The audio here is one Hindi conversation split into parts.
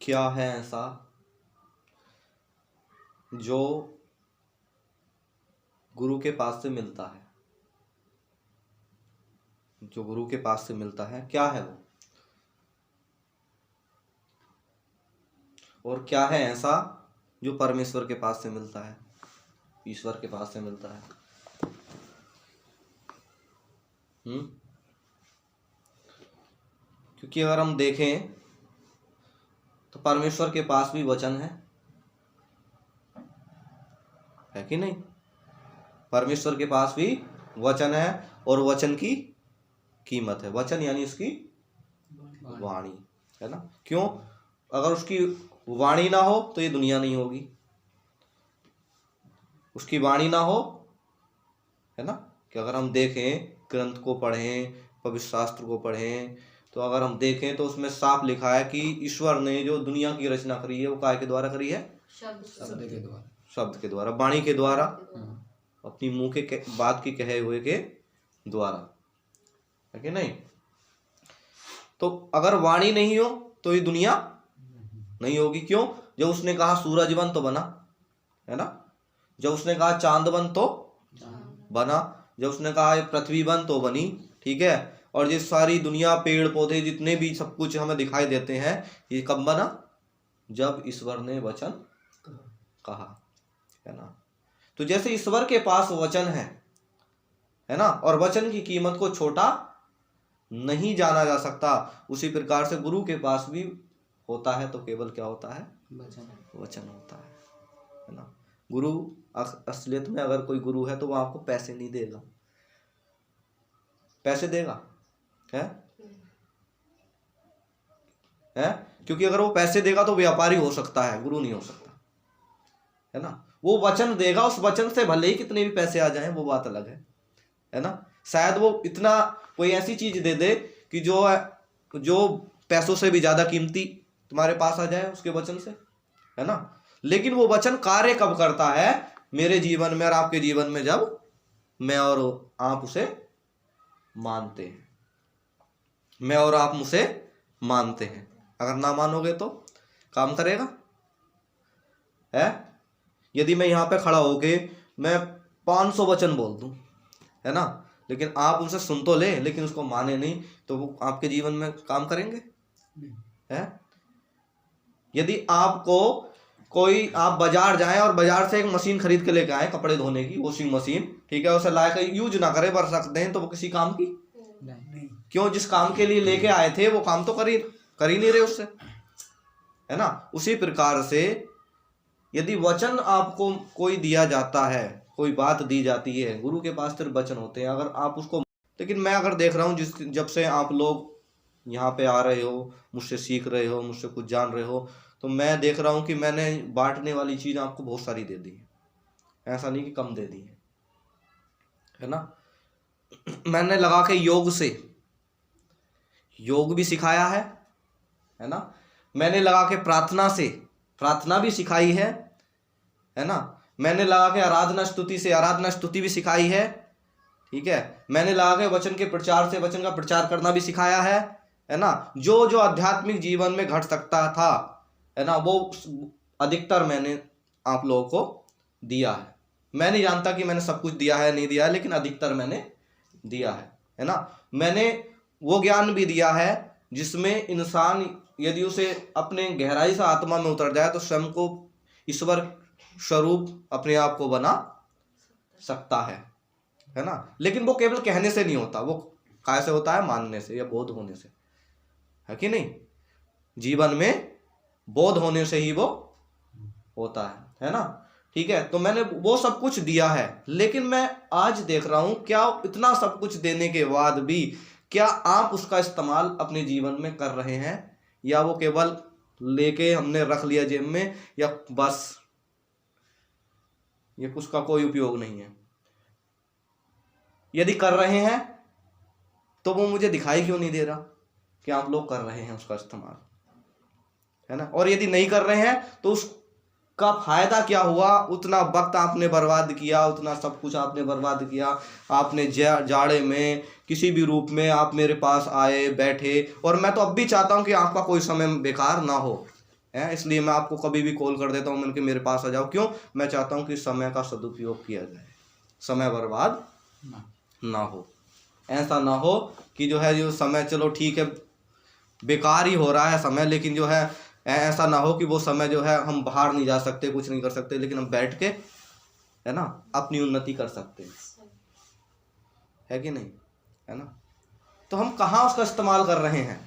क्या है ऐसा जो गुरु के पास से मिलता है? जो गुरु के पास से मिलता है क्या है वो? और क्या है ऐसा जो परमेश्वर के पास से मिलता है, ईश्वर के पास से मिलता है? क्योंकि अगर हम देखें तो परमेश्वर के पास भी वचन है कि नहीं? परमेश्वर के पास भी वचन है और वचन की कीमत है। वचन यानी उसकी वाणी, है ना? क्यों? अगर उसकी वाणी ना हो तो ये दुनिया नहीं होगी। उसकी वाणी ना हो, है ना, कि अगर हम देखें ग्रंथ को पढ़ें, पवित्र शास्त्र को पढ़ें, तो अगर हम देखें तो उसमें साफ लिखा है कि ईश्वर ने जो दुनिया की रचना करी है वो काय के द्वारा करी है? शब्द के द्वारा, वाणी के द्वारा, अपनी मुंह के बात की कहे हुए के द्वारा, है कि नहीं? तो अगर वाणी नहीं हो तो ये दुनिया नहीं होगी। क्यों? जब उसने कहा सूरज बन तो बना, है ना? जब उसने कहा चांद बन तो बना, जब उसने कहा पृथ्वी बन तो बनी, ठीक है? और ये सारी दुनिया, पेड़ पौधे, जितने भी सब कुछ हमें दिखाई देते हैं, ये कब बना? जब ईश्वर ने वचन कहा, है ना? तो जैसे ईश्वर के पास वचन है ना, और वचन की कीमत को छोटा नहीं जाना जा सकता, उसी प्रकार से गुरु के पास भी होता है तो केवल क्या होता है? वचन होता है ना? गुरु असलियत में अगर कोई गुरु है तो वो आपको पैसे नहीं देगा। पैसे देगा? है? क्योंकि अगर वो पैसे देगा तो व्यापारी हो सकता है, गुरु नहीं हो सकता, है ना? वो वचन देगा, उस वचन से भले ही कितने भी पैसे आ जाएं वो बात अलग है ना? शायद वो इतना कोई ऐसी चीज दे दे कि जो पैसों से भी ज्यादा कीमती तुम्हारे पास आ जाए उसके वचन से, है ना? लेकिन वो वचन कार्य कब करता है? मेरे जीवन में और आपके जीवन में, जब मैं और आप उसे मानते हैं। मैं और आप उसे मानते हैं। अगर ना मानोगे तो काम करेगा? है? यदि मैं यहाँ पे खड़ा होके मैं 500 वचन बोल दूं, है ना, लेकिन आप उनसे सुन तो ले लेकिन उसको माने नहीं, तो वो आपके जीवन में काम करेंगे? है? यदि आपको आप बाजार जाएं और बाजार से एक मशीन खरीद के लेके आए, कपड़े धोने की वॉशिंग मशीन, ठीक है, उसे लाकर यूज ना करे, बरस सकते हैं, तो वो किसी काम की नहीं। क्यों? जिस काम के लिए लेके आए थे वो काम तो कर ही नहीं रहे उससे, है ना? उसी प्रकार से यदि वचन आपको कोई दिया जाता है, कोई बात दी जाती है, गुरु के पास सिर्फ वचन होते हैं, अगर आप उसको, लेकिन मैं अगर देख रहा हूँ जब से आप लोग यहाँ पे आ रहे हो, मुझसे सीख रहे हो, मुझसे कुछ जान रहे हो, तो मैं देख रहा हूँ कि मैंने बांटने वाली चीज आपको बहुत सारी दे दी है। ऐसा नहीं कि कम दे दी है ना? मैंने लगा के योग भी सिखाया है ना? मैंने लगा के प्रार्थना भी सिखाई है ना? मैंने लगा के आराधना स्तुति भी सिखाई है, ठीक है? मैंने लगा के वचन के प्रचार से वचन का प्रचार करना भी सिखाया है ना? जो आध्यात्मिक जीवन में घट सकता था, है ना, वो अधिकतर मैंने आप लोगों को दिया है। मैं नहीं जानता कि मैंने सब कुछ दिया है नहीं दिया है, लेकिन अधिकतर मैंने दिया है ना? मैंने वो ज्ञान भी दिया है जिसमें इंसान यदि उसे अपने गहराई से आत्मा में उतर जाए तो स्वयं को ईश्वर स्वरूप अपने आप को बना सकता है ना? लेकिन वो केवल कहने से नहीं होता, वो काय से होता है? मानने से या बोध होने से, है कि नहीं? जीवन में बोध होने से ही वो होता है ना? ठीक है, तो मैंने वो सब कुछ दिया है, लेकिन मैं आज देख रहा हूं क्या इतना सब कुछ देने के बाद भी क्या आप उसका इस्तेमाल अपने जीवन में कर रहे हैं, या वो केवल लेके हमने रख लिया जेब में, या बस ये उसका कोई उपयोग नहीं है? यदि कर रहे हैं तो वो मुझे दिखाई क्यों नहीं दे रहा कि आप लोग कर रहे हैं उसका इस्तेमाल, है ना? और यदि नहीं कर रहे हैं तो उसका फायदा क्या हुआ? उतना वक्त आपने बर्बाद किया, उतना सब कुछ आपने बर्बाद किया, आपने जाड़े में किसी भी रूप में आप मेरे पास आए, बैठे, और मैं तो अब भी चाहता हूं कि आपका कोई समय बेकार ना हो, है। इसलिए मैं आपको कभी भी कॉल कर देता हूँ, मैंने कि मेरे पास आ जाओ। क्यों? मैं चाहता हूँ कि समय का सदुपयोग किया जाए, समय बर्बाद ना हो। ऐसा ना हो कि जो है जो समय, चलो ठीक है बेकार ही हो रहा है समय, लेकिन जो है ऐसा ना हो कि वो समय जो है हम बाहर नहीं जा सकते, कुछ नहीं कर सकते, लेकिन हम बैठ के है ना अपनी उन्नति कर सकते हैं, है कि नहीं, है ना। तो हम कहाँ उसका इस्तेमाल कर रहे हैं?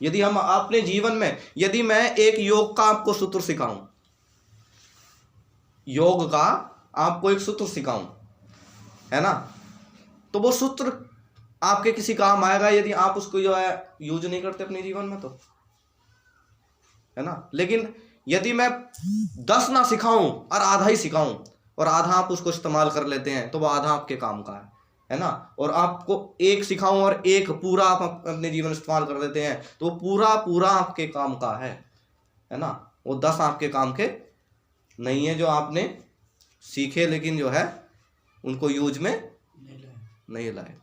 यदि हम अपने जीवन में, यदि मैं एक योग का आपको सूत्र सिखाऊं, योग का आपको एक सूत्र सिखाऊं, है ना, तो वो सूत्र आपके किसी काम आएगा यदि आप उसको जो है यूज नहीं करते अपने जीवन में, तो है ना। लेकिन यदि मैं 10 ना सिखाऊं और आधा ही सिखाऊं और आधा आप उसको इस्तेमाल कर लेते हैं, तो वो आधा आपके काम का है ना। और आपको एक सिखाऊं और एक पूरा आप अपने जीवन में इस्तेमाल कर देते हैं, तो वो पूरा पूरा आपके काम का है ना। वो 10 आपके काम के नहीं है जो आपने सीखे, लेकिन जो है उनको यूज में नहीं लाए।